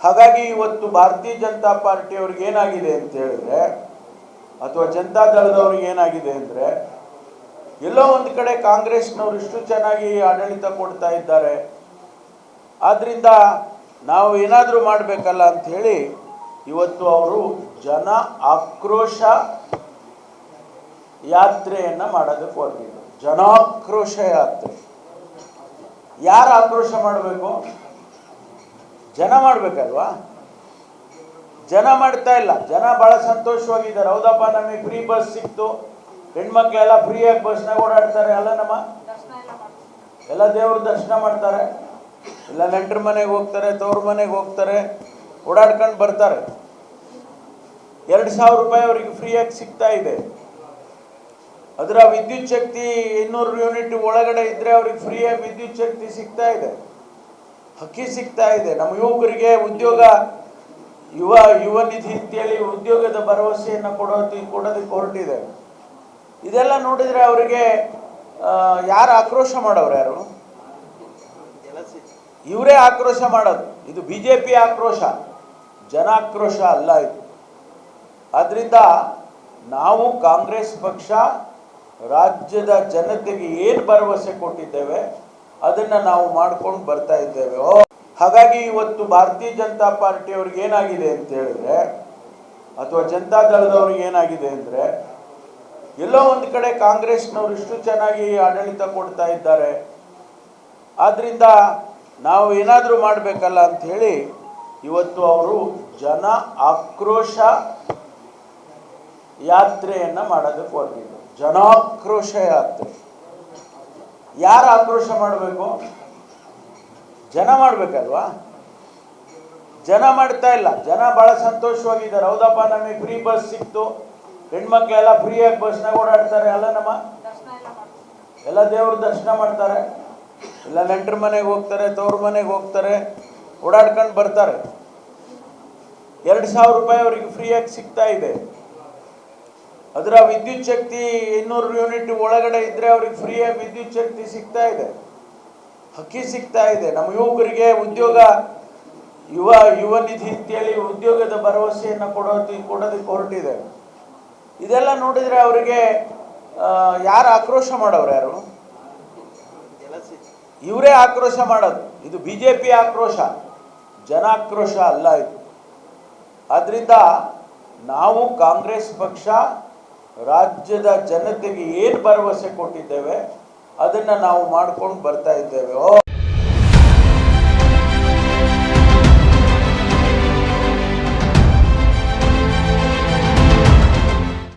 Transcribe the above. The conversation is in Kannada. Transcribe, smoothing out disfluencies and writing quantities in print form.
ಹಾಗಾಗಿ ಇವತ್ತು ಭಾರತೀಯ ಜನತಾ ಪಾರ್ಟಿಯವ್ರಿಗೆ ಏನಾಗಿದೆ ಅಂತ ಹೇಳಿದ್ರೆ, ಅಥವಾ ಜನತಾ ದಳದವ್ರಿಗೆ ಏನಾಗಿದೆ ಅಂದರೆ, ಎಲ್ಲೋ ಒಂದು ಕಡೆ ಕಾಂಗ್ರೆಸ್ನವರು ಇಷ್ಟು ಚೆನ್ನಾಗಿ ಆಡಳಿತ ಕೊಡ್ತಾ ಇದ್ದಾರೆ, ಆದ್ದರಿಂದ ನಾವು ಏನಾದರೂ ಮಾಡಬೇಕಲ್ಲ ಅಂತ ಹೇಳಿ ಇವತ್ತು ಅವರು ಜನ ಆಕ್ರೋಶ ಯಾತ್ರೆಯನ್ನು ಮಾಡೋದಕ್ಕೆ ಹೊರಟಿದ್ರು. ಜನಾಕ್ರೋಶ ಯಾತ್ರೆ. ಯಾರು ಆಕ್ರೋಶ ಮಾಡಬೇಕು? ಜನ ಮಾಡಬೇಕಲ್ವಾ? ಜನ ಮಾಡ್ತಾ ಇಲ್ಲ. ಜನ ಭಾಳ ಸಂತೋಷವಾಗಿದ್ದಾರೆ. ಹೌದಪ್ಪ, ನಮಗೆ ಫ್ರೀ ಬಸ್ ಸಿಕ್ತು, ಹೆಣ್ಮಕ್ಳೆಲ್ಲ ಫ್ರೀಯಾಗಿ ಬಸ್ನಾಗ ಓಡಾಡ್ತಾರೆ, ಎಲ್ಲ ದೇವ್ರ ದರ್ಶನ ಮಾಡ್ತಾರೆ, ಎಲ್ಲ ನೆಂಟರ ಮನೆಗೆ ಹೋಗ್ತಾರೆ, ತವ್ರ ಮನೆಗೆ ಹೋಗ್ತಾರೆ, ಓಡಾಡ್ಕೊಂಡು ಬರ್ತಾರೆ. 2,000 ರೂಪಾಯಿ ಅವರಿಗೆ ಫ್ರೀಯಾಗಿ ಸಿಗ್ತಾ ಇದೆ. ಅದರ ವಿದ್ಯುತ್ ಶಕ್ತಿ 200 ಯೂನಿಟ್ ಒಳಗಡೆ ಇದ್ದರೆ ಅವ್ರಿಗೆ ಫ್ರೀಯಾಗಿ ವಿದ್ಯುತ್ ಶಕ್ತಿ ಸಿಗ್ತಾ ಇದೆ, ಅಕ್ಕಿ ಸಿಗ್ತಾ ಇದೆ. ನಮ್ಮ ಯುವಕರಿಗೆ ಉದ್ಯೋಗ, ಯುವ ನಿಧಿ ಅಂತೇಳಿ ಉದ್ಯೋಗದ ಭರವಸೆಯನ್ನು ಕೊಡೋದಕ್ಕೆ ಹೊರಟಿದೆ. ಇದೆಲ್ಲ ನೋಡಿದರೆ ಅವರಿಗೆ ಯಾರು ಆಕ್ರೋಶ ಮಾಡೋರು? ಯಾರು? ಇವರೇ ಆಕ್ರೋಶ ಮಾಡೋದು. ಇದು BJP ಆಕ್ರೋಶ, ಜನಾಕ್ರೋಶ ಅಲ್ಲ ಇದು. ಆದ್ದರಿಂದ ನಾವು ಕಾಂಗ್ರೆಸ್ ಪಕ್ಷ ರಾಜ್ಯದ ಜನತೆಗೆ ಏನು ಭರವಸೆ ಕೊಟ್ಟಿದ್ದೇವೆ ಅದನ್ನು ನಾವು ಮಾಡ್ಕೊಂಡು ಬರ್ತಾ ಇದ್ದೇವೆ. ಹಾಗಾಗಿ ಇವತ್ತು ಭಾರತೀಯ ಜನತಾ ಪಾರ್ಟಿಯವ್ರಿಗೆ ಏನಾಗಿದೆ ಅಂತ ಹೇಳಿದ್ರೆ, ಅಥವಾ ಜನತಾ ದಳದವ್ರಿಗೆ ಏನಾಗಿದೆ ಅಂದರೆ, ಎಲ್ಲೋ ಒಂದು ಕಡೆ ಕಾಂಗ್ರೆಸ್ನವರು ಇಷ್ಟು ಚೆನ್ನಾಗಿ ಆಡಳಿತ ಕೊಡ್ತಾ ಇದ್ದಾರೆ, ಆದ್ದರಿಂದ ನಾವು ಏನಾದರೂ ಮಾಡಬೇಕಲ್ಲ ಅಂತ ಹೇಳಿ ಇವತ್ತು ಅವರು ಜನ ಆಕ್ರೋಶ ಯಾತ್ರೆಯನ್ನು ಮಾಡೋದಕ್ಕೆ ಹೊರಟಿದ್ರು. ಜನಾಕ್ರೋಶ ಯಾತ್ರೆ. ಯಾರು ಆಕ್ರೋಶ ಮಾಡಬೇಕು? ಜನ ಮಾಡಬೇಕಲ್ವಾ? ಜನ ಮಾಡ್ತಾ ಇಲ್ಲ. ಜನ ಭಾಳ ಸಂತೋಷವಾಗಿದ್ದಾರೆ. ಹೌದಪ್ಪ, ನಮಗೆ ಫ್ರೀ ಬಸ್ ಸಿಕ್ತು, ಹೆಣ್ಮಕ್ಳೆಲ್ಲ ಫ್ರೀಯಾಗಿ ಬಸ್ನಾಗ ಓಡಾಡ್ತಾರೆ, ಎಲ್ಲ ದೇವ್ರ ದರ್ಶನ ಮಾಡ್ತಾರೆ, ಎಲ್ಲ ನೆಂಟರ ಮನೆಗೆ ಹೋಗ್ತಾರೆ, ತವ್ರ ಮನೆಗೆ ಹೋಗ್ತಾರೆ, ಓಡಾಡ್ಕೊಂಡು ಬರ್ತಾರೆ. 2,000 ರೂಪಾಯಿ ಅವರಿಗೆ ಫ್ರೀಯಾಗಿ ಸಿಗ್ತಾ ಇದೆ. ಅದರ ವಿದ್ಯುತ್ ಶಕ್ತಿ 200 ಯೂನಿಟ್ ಒಳಗಡೆ ಇದ್ದರೆ ಅವ್ರಿಗೆ ಫ್ರೀಯಾಗಿ ವಿದ್ಯುತ್ ಶಕ್ತಿ ಸಿಗ್ತಾ ಇದೆ, ಅಕ್ಕಿ ಸಿಗ್ತಾ ಇದೆ. ನಮ್ಮ ಯುವಕರಿಗೆ ಉದ್ಯೋಗ, ಯುವ ನಿಧಿ ಅಂತೇಳಿ ಉದ್ಯೋಗದ ಭರವಸೆಯನ್ನು ಕೊಡೋದಕ್ಕೆ ಹೊರಟಿದೆ. ಇದೆಲ್ಲ ನೋಡಿದರೆ ಅವರಿಗೆ ಯಾರು ಆಕ್ರೋಶ ಮಾಡೋರು? ಯಾರು? ಇವರೇ ಆಕ್ರೋಶ ಮಾಡೋದು. ಇದು BJP ಆಕ್ರೋಶ, ಜನಾಕ್ರೋಶ ಅಲ್ಲ ಇದು. ಆದ್ದರಿಂದ ನಾವು ಕಾಂಗ್ರೆಸ್ ಪಕ್ಷ ರಾಜ್ಯದ ಜನತೆಗೆ ಏನು ಭರವಸೆ ಕೊಟ್ಟಿದ್ದೇವೆ ಅದನ್ನು ನಾವು ಮಾಡ್ಕೊಂಡು ಬರ್ತಾ ಇದ್ದೇವೆ.